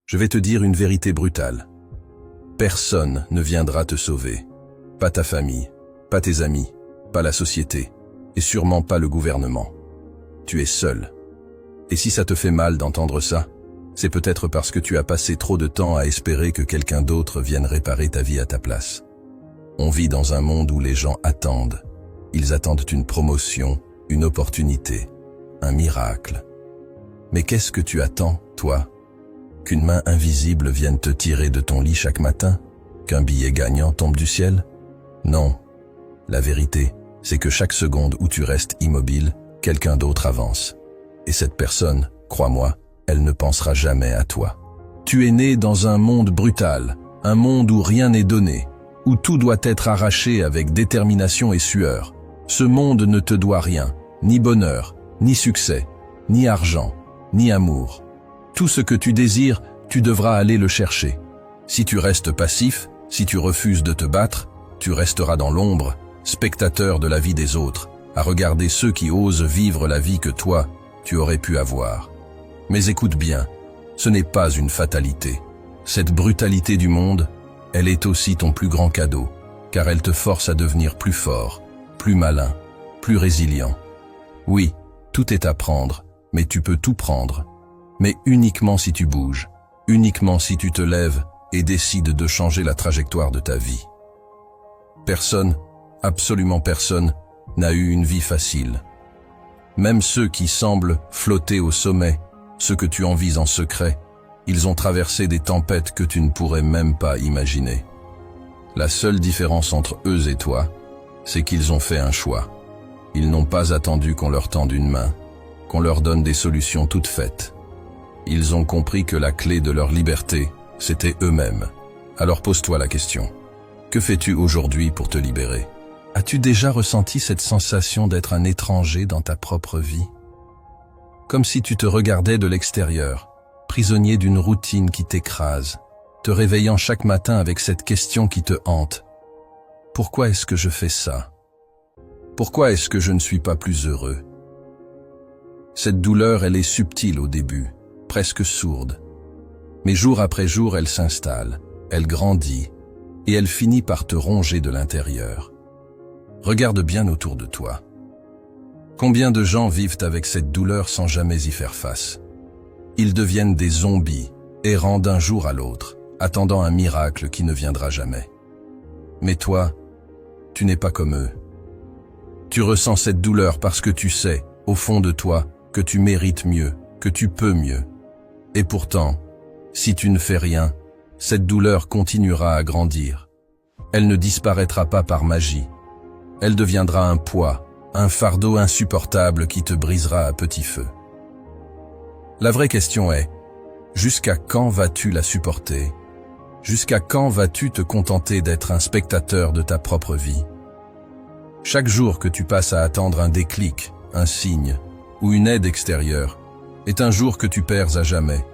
Je vais te dire une vérité brutale. Personne ne viendra te sauver. Pas ta famille, pas tes amis, pas la société, et sûrement pas le gouvernement. Tu es seul. Et si ça te fait mal d'entendre ça, c'est peut-être parce que tu as passé trop de temps à espérer que quelqu'un d'autre vienne réparer ta vie à ta place. On vit dans un monde où les gens attendent. Ils attendent une promotion, une opportunité, un miracle. Mais qu'est-ce que tu attends, toi? Qu'une main invisible vienne te tirer de ton lit chaque matin? Qu'un billet gagnant tombe du ciel? Non. La vérité, c'est que chaque seconde où tu restes immobile, quelqu'un d'autre avance. Et cette personne, crois-moi, elle ne pensera jamais à toi. Tu es né dans un monde brutal, un monde où rien n'est donné, où tout doit être arraché avec détermination et sueur. Ce monde ne te doit rien, ni bonheur, ni succès, ni argent, ni amour. Tout ce que tu désires, tu devras aller le chercher. Si tu restes passif, si tu refuses de te battre, tu resteras dans l'ombre, spectateur de la vie des autres, à regarder ceux qui osent vivre la vie que toi, tu aurais pu avoir. Mais écoute bien, ce n'est pas une fatalité. Cette brutalité du monde, elle est aussi ton plus grand cadeau, car elle te force à devenir plus fort, plus malin, plus résilient. Oui, tout est à prendre, mais tu peux tout prendre. Mais uniquement si tu bouges, uniquement si tu te lèves et décides de changer la trajectoire de ta vie. Personne, absolument personne, n'a eu une vie facile. Même ceux qui semblent flotter au sommet, ceux que tu envies en secret, ils ont traversé des tempêtes que tu ne pourrais même pas imaginer. La seule différence entre eux et toi, c'est qu'ils ont fait un choix. Ils n'ont pas attendu qu'on leur tende une main, qu'on leur donne des solutions toutes faites. Ils ont compris que la clé de leur liberté, c'était eux-mêmes. Alors pose-toi la question. Que fais-tu aujourd'hui pour te libérer? As-tu déjà ressenti cette sensation d'être un étranger dans ta propre vie? Comme si tu te regardais de l'extérieur, prisonnier d'une routine qui t'écrase, te réveillant chaque matin avec cette question qui te hante. Pourquoi est-ce que je fais ça? Pourquoi est-ce que je ne suis pas plus heureux? Cette douleur, elle est subtile au début, presque sourde. Mais jour après jour, elle s'installe, elle grandit, et elle finit par te ronger de l'intérieur. Regarde bien autour de toi. Combien de gens vivent avec cette douleur sans jamais y faire face? Ils deviennent des zombies, errant d'un jour à l'autre, attendant un miracle qui ne viendra jamais. Mais toi, tu n'es pas comme eux. Tu ressens cette douleur parce que tu sais, au fond de toi, que tu mérites mieux, que tu peux mieux. Et pourtant, si tu ne fais rien, cette douleur continuera à grandir. Elle ne disparaîtra pas par magie. Elle deviendra un poids, un fardeau insupportable qui te brisera à petit feu. La vraie question est, jusqu'à quand vas-tu la supporter? Jusqu'à quand vas-tu te contenter d'être un spectateur de ta propre vie? Chaque jour que tu passes à attendre un déclic, un signe ou une aide extérieure est un jour que tu perds à jamais.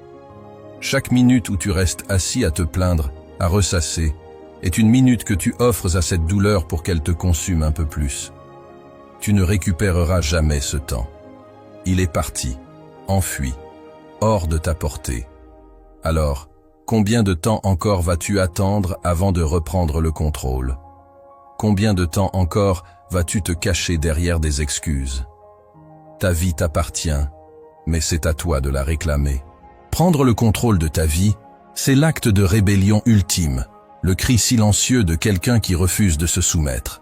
Chaque minute où tu restes assis à te plaindre, à ressasser, est une minute que tu offres à cette douleur pour qu'elle te consume un peu plus. Tu ne récupéreras jamais ce temps. Il est parti, enfui, hors de ta portée. Alors, combien de temps encore vas-tu attendre avant de reprendre le contrôle? Combien de temps encore vas-tu te cacher derrière des excuses? Ta vie t'appartient, mais c'est à toi de la réclamer. Prendre le contrôle de ta vie, c'est l'acte de rébellion ultime, le cri silencieux de quelqu'un qui refuse de se soumettre.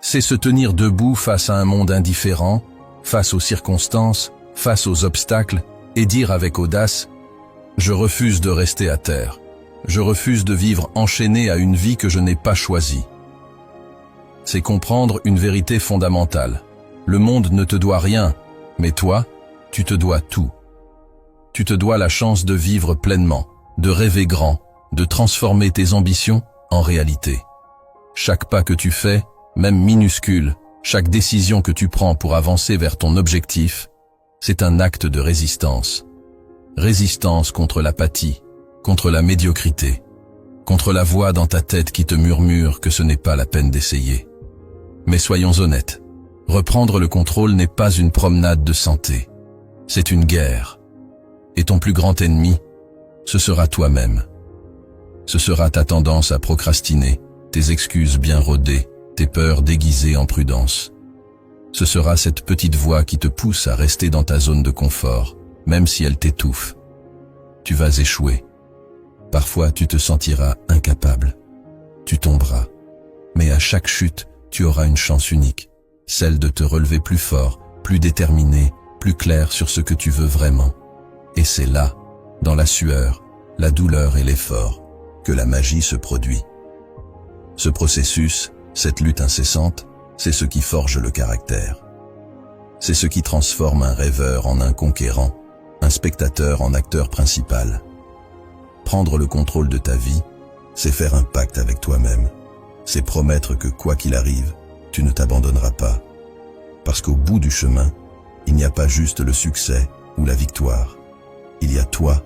C'est se tenir debout face à un monde indifférent, face aux circonstances, face aux obstacles, et dire avec audace « Je refuse de rester à terre. Je refuse de vivre enchaîné à une vie que je n'ai pas choisie. » C'est comprendre une vérité fondamentale. Le monde ne te doit rien, mais toi, tu te dois tout. Tu te dois la chance de vivre pleinement, de rêver grand, de transformer tes ambitions en réalité. Chaque pas que tu fais, même minuscule, chaque décision que tu prends pour avancer vers ton objectif, c'est un acte de résistance. Résistance contre l'apathie, contre la médiocrité, contre la voix dans ta tête qui te murmure que ce n'est pas la peine d'essayer. Mais soyons honnêtes, reprendre le contrôle n'est pas une promenade de santé, c'est une guerre. Et ton plus grand ennemi, ce sera toi-même. Ce sera ta tendance à procrastiner, tes excuses bien rodées, tes peurs déguisées en prudence. Ce sera cette petite voix qui te pousse à rester dans ta zone de confort, même si elle t'étouffe. Tu vas échouer. Parfois, tu te sentiras incapable. Tu tomberas. Mais à chaque chute, tu auras une chance unique, celle de te relever plus fort, plus déterminé, plus clair sur ce que tu veux vraiment. Et c'est là, dans la sueur, la douleur et l'effort, que la magie se produit. Ce processus, cette lutte incessante, c'est ce qui forge le caractère. C'est ce qui transforme un rêveur en un conquérant, un spectateur en acteur principal. Prendre le contrôle de ta vie, c'est faire un pacte avec toi-même. C'est promettre que quoi qu'il arrive, tu ne t'abandonneras pas. Parce qu'au bout du chemin, il n'y a pas juste le succès ou la victoire. Il y a toi,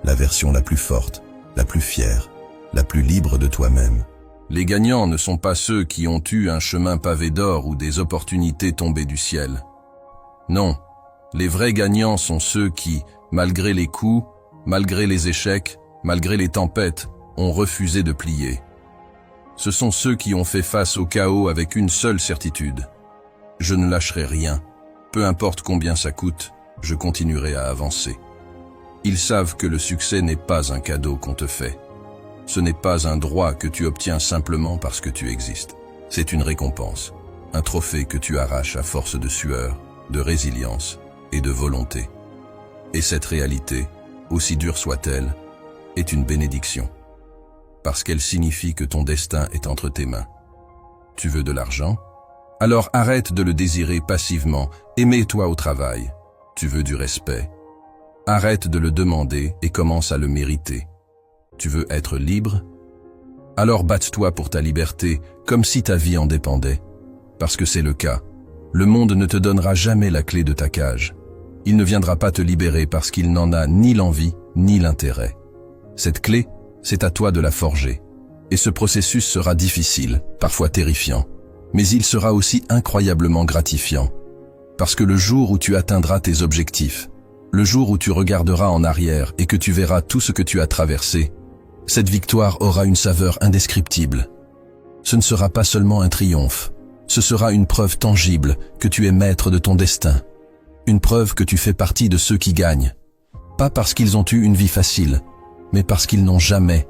la version la plus forte, la plus fière, la plus libre de toi-même. Les gagnants ne sont pas ceux qui ont eu un chemin pavé d'or ou des opportunités tombées du ciel. Non, les vrais gagnants sont ceux qui, malgré les coups, malgré les échecs, malgré les tempêtes, ont refusé de plier. Ce sont ceux qui ont fait face au chaos avec une seule certitude. Je ne lâcherai rien. Peu importe combien ça coûte, je continuerai à avancer. Ils savent que le succès n'est pas un cadeau qu'on te fait. Ce n'est pas un droit que tu obtiens simplement parce que tu existes. C'est une récompense, un trophée que tu arraches à force de sueur, de résilience et de volonté. Et cette réalité, aussi dure soit-elle, est une bénédiction. Parce qu'elle signifie que ton destin est entre tes mains. Tu veux de l'argent? Alors arrête de le désirer passivement et mets-toi au travail. Tu veux du respect? Arrête de le demander et commence à le mériter. Tu veux être libre? Alors batte-toi pour ta liberté comme si ta vie en dépendait. Parce que c'est le cas. Le monde ne te donnera jamais la clé de ta cage. Il ne viendra pas te libérer parce qu'il n'en a ni l'envie ni l'intérêt. Cette clé, c'est à toi de la forger. Et ce processus sera difficile, parfois terrifiant. Mais il sera aussi incroyablement gratifiant. Parce que le jour où tu atteindras tes objectifs, le jour où tu regarderas en arrière et que tu verras tout ce que tu as traversé, cette victoire aura une saveur indescriptible. Ce ne sera pas seulement un triomphe, ce sera une preuve tangible que tu es maître de ton destin. Une preuve que tu fais partie de ceux qui gagnent. Pas parce qu'ils ont eu une vie facile, mais parce qu'ils n'ont jamais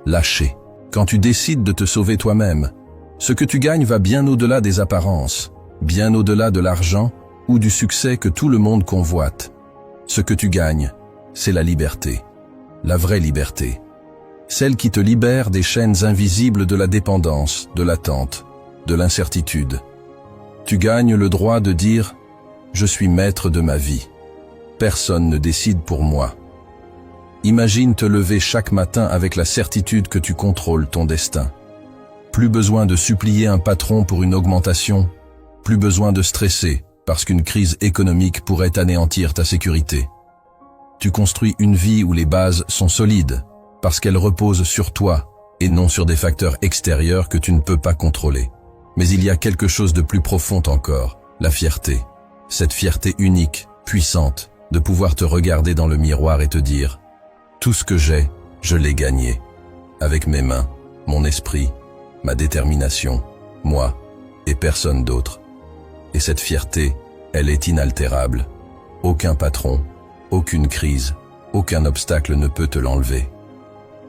lâché. Quand tu décides de te sauver toi-même, ce que tu gagnes va bien au-delà des apparences, bien au-delà de l'argent ou du succès que tout le monde convoite. Ce que tu gagnes, c'est la liberté. La vraie liberté. Celle qui te libère des chaînes invisibles de la dépendance, de l'attente, de l'incertitude. Tu gagnes le droit de dire « Je suis maître de ma vie. Personne ne décide pour moi. » Imagine te lever chaque matin avec la certitude que tu contrôles ton destin. Plus besoin de supplier un patron pour une augmentation, plus besoin de stresser parce qu'une crise économique pourrait anéantir ta sécurité. Tu construis une vie où les bases sont solides, parce qu'elles reposent sur toi et non sur des facteurs extérieurs que tu ne peux pas contrôler. Mais il y a quelque chose de plus profond encore, la fierté. Cette fierté unique, puissante, de pouvoir te regarder dans le miroir et te dire « Tout ce que j'ai, je l'ai gagné. Avec mes mains, mon esprit, ma détermination, moi et personne d'autre. » Et cette fierté, elle est inaltérable. Aucun patron, aucune crise, aucun obstacle ne peut te l'enlever.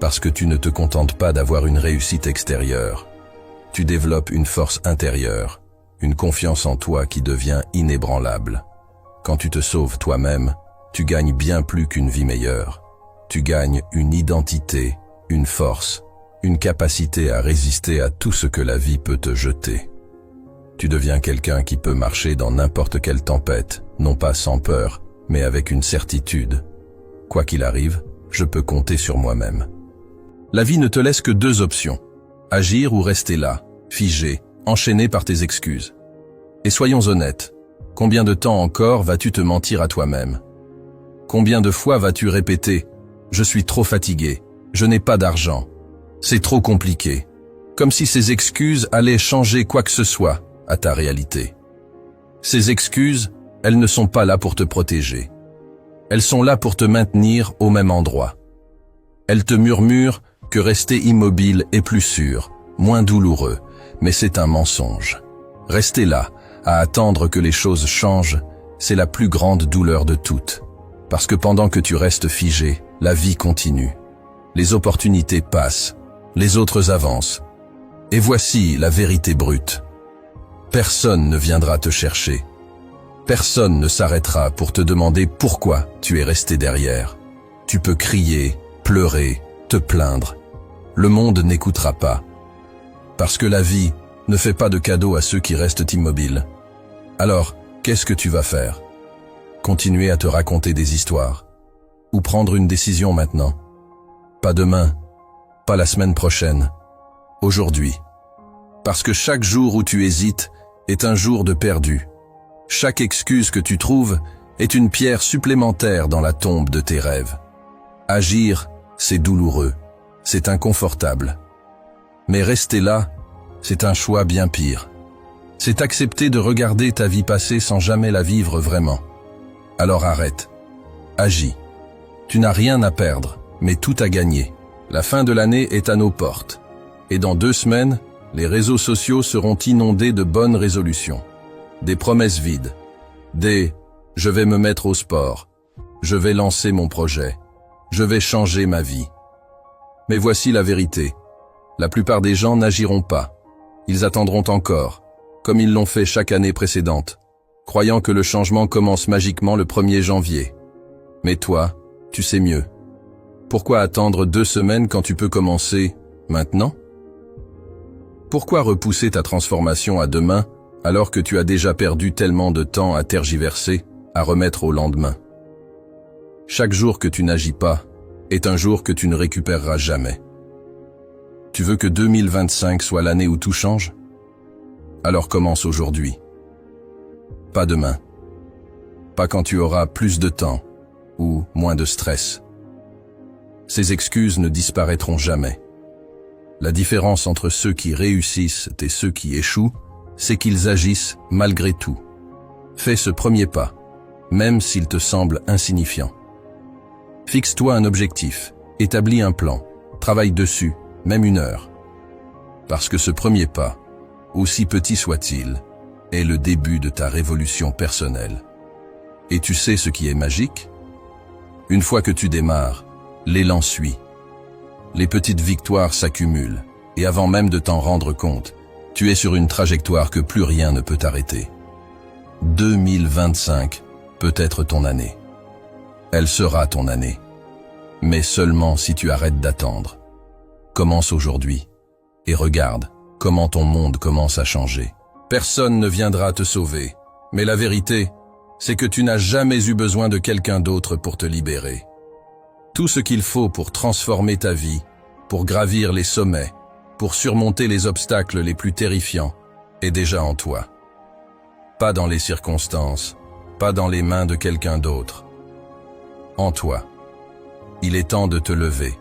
Parce que tu ne te contentes pas d'avoir une réussite extérieure. Tu développes une force intérieure, une confiance en toi qui devient inébranlable. Quand tu te sauves toi-même, tu gagnes bien plus qu'une vie meilleure. Tu gagnes une identité, une force, une capacité à résister à tout ce que la vie peut te jeter. Tu deviens quelqu'un qui peut marcher dans n'importe quelle tempête, non pas sans peur, mais avec une certitude. Quoi qu'il arrive, je peux compter sur moi-même. La vie ne te laisse que deux options. Agir ou rester là, figé, enchaîné par tes excuses. Et soyons honnêtes, combien de temps encore vas-tu te mentir à toi-même? Combien de fois vas-tu répéter « Je suis trop fatigué, je n'ai pas d'argent, c'est trop compliqué », comme si ces excuses allaient changer quoi que ce soit à ta réalité. Ces excuses, elles ne sont pas là pour te protéger. Elles sont là pour te maintenir au même endroit. Elles te murmurent que rester immobile est plus sûr, moins douloureux, mais c'est un mensonge. Rester là, à attendre que les choses changent, c'est la plus grande douleur de toutes. Parce que pendant que tu restes figé, la vie continue. Les opportunités passent, les autres avancent. Et voici la vérité brute. Personne ne viendra te chercher. Personne ne s'arrêtera pour te demander pourquoi tu es resté derrière. Tu peux crier, pleurer, te plaindre. Le monde n'écoutera pas. Parce que la vie ne fait pas de cadeaux à ceux qui restent immobiles. Alors, qu'est-ce que tu vas faire? Continuer à te raconter des histoires? Ou prendre une décision maintenant? Pas demain, pas la semaine prochaine, aujourd'hui. Parce que chaque jour où tu hésites est un jour de perdu. Chaque excuse que tu trouves est une pierre supplémentaire dans la tombe de tes rêves. Agir, c'est douloureux, c'est inconfortable. Mais rester là, c'est un choix bien pire. C'est accepter de regarder ta vie passer sans jamais la vivre vraiment. Alors arrête. Agis. Tu n'as rien à perdre, mais tout à gagner. La fin de l'année est à nos portes. Et dans 2 semaines, les réseaux sociaux seront inondés de bonnes résolutions. Des promesses vides. Des « je vais me mettre au sport »,« je vais lancer mon projet »,« je vais changer ma vie ». Mais voici la vérité. La plupart des gens n'agiront pas. Ils attendront encore, comme ils l'ont fait chaque année précédente, croyant que le changement commence magiquement le 1er janvier. Mais toi, tu sais mieux. Pourquoi attendre 2 semaines quand tu peux commencer maintenant? Pourquoi repousser ta transformation à demain alors que tu as déjà perdu tellement de temps à tergiverser, à remettre au lendemain? Chaque jour que tu n'agis pas est un jour que tu ne récupéreras jamais. Tu veux que 2025 soit l'année où tout change? Alors commence aujourd'hui. Pas demain. Pas quand tu auras plus de temps ou moins de stress. Ces excuses ne disparaîtront jamais. La différence entre ceux qui réussissent et ceux qui échouent, c'est qu'ils agissent malgré tout. Fais ce premier pas, même s'il te semble insignifiant. Fixe-toi un objectif, établis un plan, travaille dessus, même 1 heure. Parce que ce premier pas, aussi petit soit-il, est le début de ta révolution personnelle. Et tu sais ce qui est magique? Une fois que tu démarres, l'élan suit. Les petites victoires s'accumulent, et avant même de t'en rendre compte, tu es sur une trajectoire que plus rien ne peut t'arrêter. 2025 peut être ton année. Elle sera ton année. Mais seulement si tu arrêtes d'attendre. Commence aujourd'hui, et regarde comment ton monde commence à changer. Personne ne viendra te sauver, mais la vérité, c'est que tu n'as jamais eu besoin de quelqu'un d'autre pour te libérer. Tout ce qu'il faut pour transformer ta vie, pour gravir les sommets, pour surmonter les obstacles les plus terrifiants, est déjà en toi. Pas dans les circonstances, pas dans les mains de quelqu'un d'autre. En toi. Il est temps de te lever,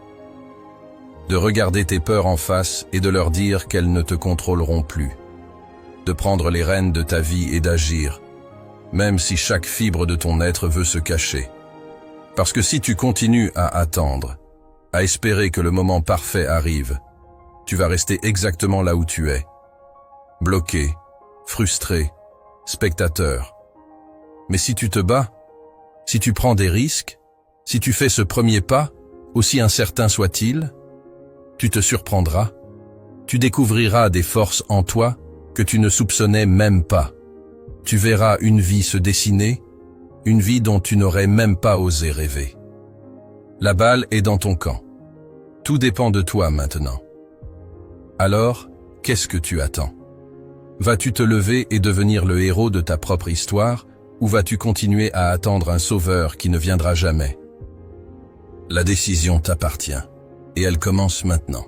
de regarder tes peurs en face et de leur dire qu'elles ne te contrôleront plus, de prendre les rênes de ta vie et d'agir, même si chaque fibre de ton être veut se cacher. Parce que si tu continues à attendre, à espérer que le moment parfait arrive, tu vas rester exactement là où tu es, bloqué, frustré, spectateur. Mais si tu te bats, si tu prends des risques, si tu fais ce premier pas, aussi incertain soit-il, tu te surprendras, tu découvriras des forces en toi que tu ne soupçonnais même pas. Tu verras une vie se dessiner, une vie dont tu n'aurais même pas osé rêver. La balle est dans ton camp. Tout dépend de toi maintenant. Alors, qu'est-ce que tu attends? Vas-tu te lever et devenir le héros de ta propre histoire, ou vas-tu continuer à attendre un sauveur qui ne viendra jamais? La décision t'appartient, et elle commence maintenant.